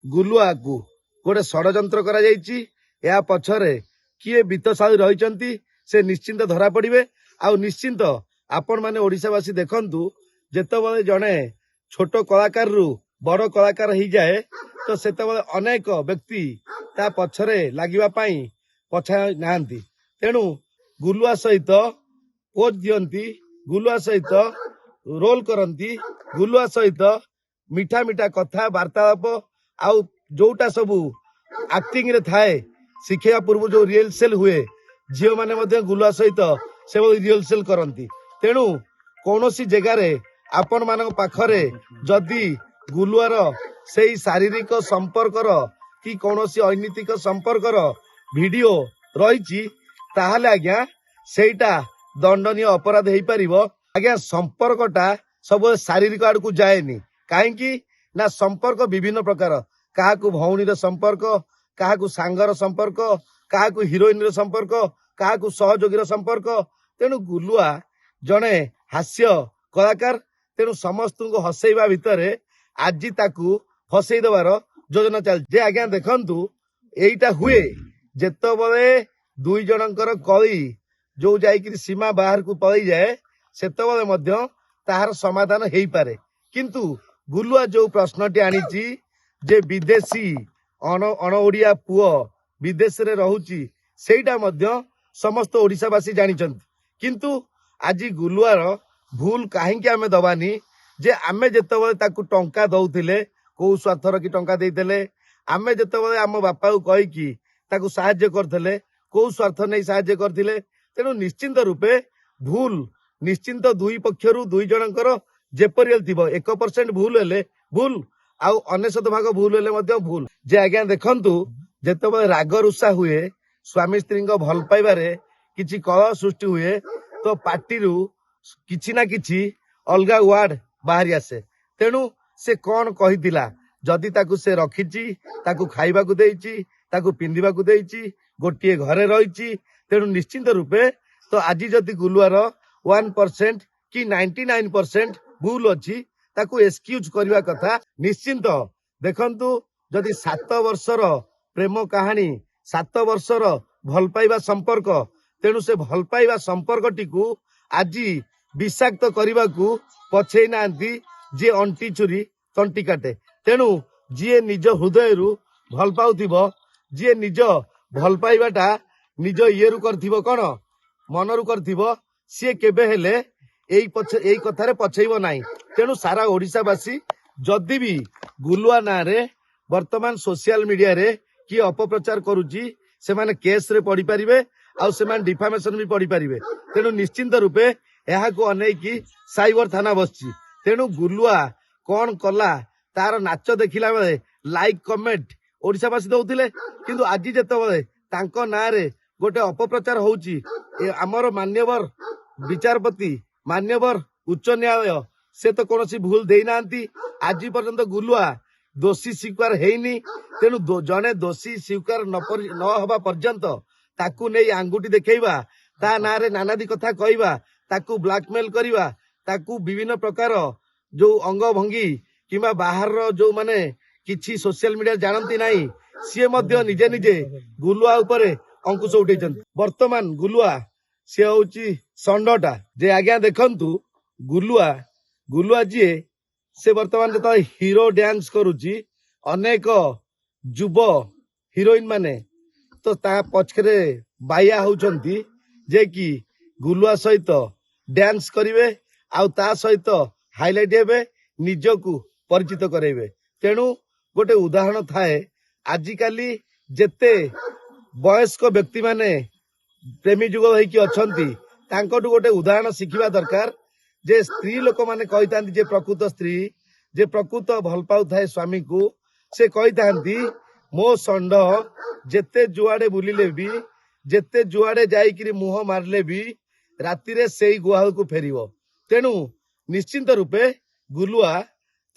गुलुआ को गोटे षड्यंत्र करा जायछि। या पछरे किए वित्त साहू रही से निश्चिंत धरा पड़े। आ निश्चिंत आपण माने ओडिशावासी देखंतु जेतेबेले जड़े छोट कलाकार रु बड़ कलाकार हो जाए तो सेतेबेले अनेक व्यक्ति ता पछरे लागिबा पई पछा नांती। तेणु गुलुआ सहित पोज दियंती, गुलुआ सहित रोल करंती, गुलुआ सहित मीठा मीठा कथा वार्तालाप आउ जोटा सबू एक्टिंग रे थाए शिखिया पूर्व जो रिहर्सल हुए झील माने मध्य गुलुआ सहित से रिहर्सल करंती। तेणु कौनसी जगार आपण मान पाखरे जदि गुलुआर से शारीरिक संपर्कर कि कौनसी अनैतिक संपर्कर वीडियो रही ताहले आज्ञा सेटा दंडनीय अपराध हो पार। आज्ञा संपर्कटा सब शारीरिक आड़ को जाएनी कहीं ना संपर्क विभिन्न प्रकार क्या भौणीर संपर्क क्या सांगर संपर्क क्या हिरोइन संपर्क क्या सहयोगी संपर्क। तेणु गुलुआ जड़े हास्य कलाकार तेणु समस्त को हसैवा भितर आज ताकू फसई देवार योजना चलती। आज्ञा देखंतु एटा हुए जेतबले दुई जनकर कली जो जाइकरी सीमा बाहर को पलि जाए सेतबले मध्य ताहार समाधान हो पारे। किंतु गुलुआ जो प्रश्नटी आनीची जे विदेशी अण ओडिया पुओ विदेश रे रहुची सेटा मध्य समस्त ओडिशावासी जानिचंती। किंतु आज गुलुआर भूल कहीं आमे दबानी जे आमे जेतेबेले ताकू टंका दउथिले को स्वार्थर की टंका देइथिले आमे जेतेबेले आम बापा को कहिकी ताकू सहाय्य करथिले को स्वार्थ नहीं सहाय्य करथिले। तेणु निश्चिंत रूपे भूल निश्चिंत दुई पक्षरु दुई जनकर जेपरियल थिबो 1% भूल हेले भूल आउ 99 भाग भूल हेले मध्य भूल। जे आज्ञा देखंतु जेतेबेले राग रुषा हुए स्वामी स्त्री भल पाइबारे किछि कलह सृष्टि हुए तो पार्टी किछि ना किछि अलगा वार्ड बाहरी आसे। तेणु से कौन कहितिला जदि ताकू से रखिछि ताकू खाइबा को देइछि ताकू पिंधिबा को देइछि गोटे घरे रही। तेणु निश्चिंत रूपे तो आज जदि गुलुआर 1% कि 99% भूल अच्छी ताकू एक्सक्यूज करने कथा। निश्चिंत देखंतु जदि 7 वर्षर प्रेम कहानी 7 वर्षर भल पाइबा संपर्क तेणु से भल पाइबा संपर्क टीकू आज विषाक्त करने को पछे नांती जे अंटी चुरी तंटी काटे। तेणु जी निज हृदय भल पाउथिबो जी निज भल पाइबाटा निज ये करथिबो कौन मनरू करथिबो सी केबे हेले एई कथारे पछेइबो नाही। तेणु सारा ओडिशावासी जदि भी गुलुआ ना रे वर्तमान सोशल मीडिया रे कि अपप्रचार करुची से माने केस रे पड़ी पारिबे आ से माने डिफामेशन भी पड़ी पारिबे। तेणु निश्चिंत रूपे यहाँ को अनेकी साइबर थाना बसची। तेणु गुलुआ कौन कला तार नाच देखिला बेले लाइक कमेंट ओडिशावासी दउथिले किंतु आज जेतेबेले तांको ना रे गोटे अपप्रचार होउची आमर मान्यवर विचारपति मान्यवर उच्च न्यायालय से तो कौन भूल दे नांती आज पर्यंत गुलुआ दोषी स्वीकार हेनी। तेणु जने दोषी स्वीकार न हवा पर्यंत ताकू नहीं आंगुठी देखा ता ना रे नानादी कथा कहवा ताकू ब्लैकमेल करवा ताकू विभिन्न प्रकार जो अंग भंगी किंबा बाहर जो माने किछि सोशल मीडिया जानती नहीं सी मध्य निजे निजे गुलुआ उपरे अंकुश उठेछंती। वर्तमान गुलुआ सी होची षंडटा जे आज्ञा देखंतु गुलुआ जी से वर्तमान जो हीरो डांस करुची अनेक युव हिरोइन माने तो ता पछरे बाया होउछंती जे कि गुलुआ सहित डांस करिवे आ ता सहित हाइलाइट हेबे निजकू परिचित करेबे। तेणु गोटे उदाहरण थाए आजिकाली जेते वयस्क व्यक्ति माने प्रेमी जुग होइकी अछंती तांकटू गोटे उदाहरण शिखिबा दरकार जे स्त्री लोक माने कहितांती जे प्रकृत स्त्री जे प्रकृत भल पाउ थाए स्वामी को से कहितांती मो षंड जेते जुआडे बुलिले भी जेते जुआडे जाइकिरी मुह मारले भी राति रे सेई गुहाल को फेरिबो। तेणु निश्चिंत रूपे गुलुआ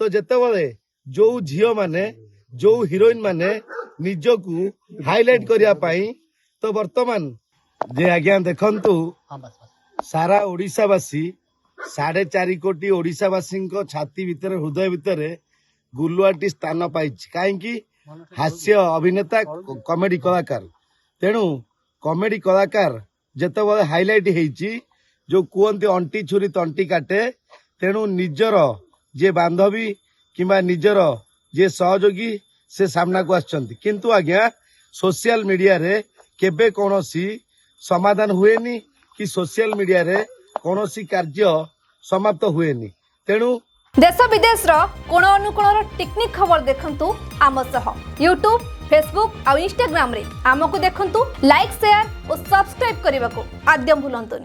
तो जेतेबेले जो झियो माने जो हिरोइन माने निजकू हाइलाइट करिया पाई तो वर्तमान जे आज्ञा देखंतु सारा ओडिशावासी 4.5 कोटी ओडिशावासी छाती भितर हृदय भितर गुलुआटी स्थान पाई कहीं हास्य अभिनेता कॉमेडी कलाकार तेणु कॉमेडी कलाकार जेतेबेले हाइलाइट हेइची जो कहते अंटी छुरी तंटी काटे तेणु निजर जे बांधवी किंबा निजर जे सहयोगी से सामना को आछंती किंतु आज्ञा सोशल मीडिया रे केबे कोनोसी समाधान हुएनी कि सोशल मीडिया रे कोनोसी कार्य समाप्त हुएनी तेणु देश विदेश कोण अनुकोण टेक्निक खबर देखंतु आम सह यूट्यूब फेसबुक और इंस्टाग्राम रे आमको देखंतु लाइक शेयर और सब्सक्राइब करने को आद्यम भूलंतुनि।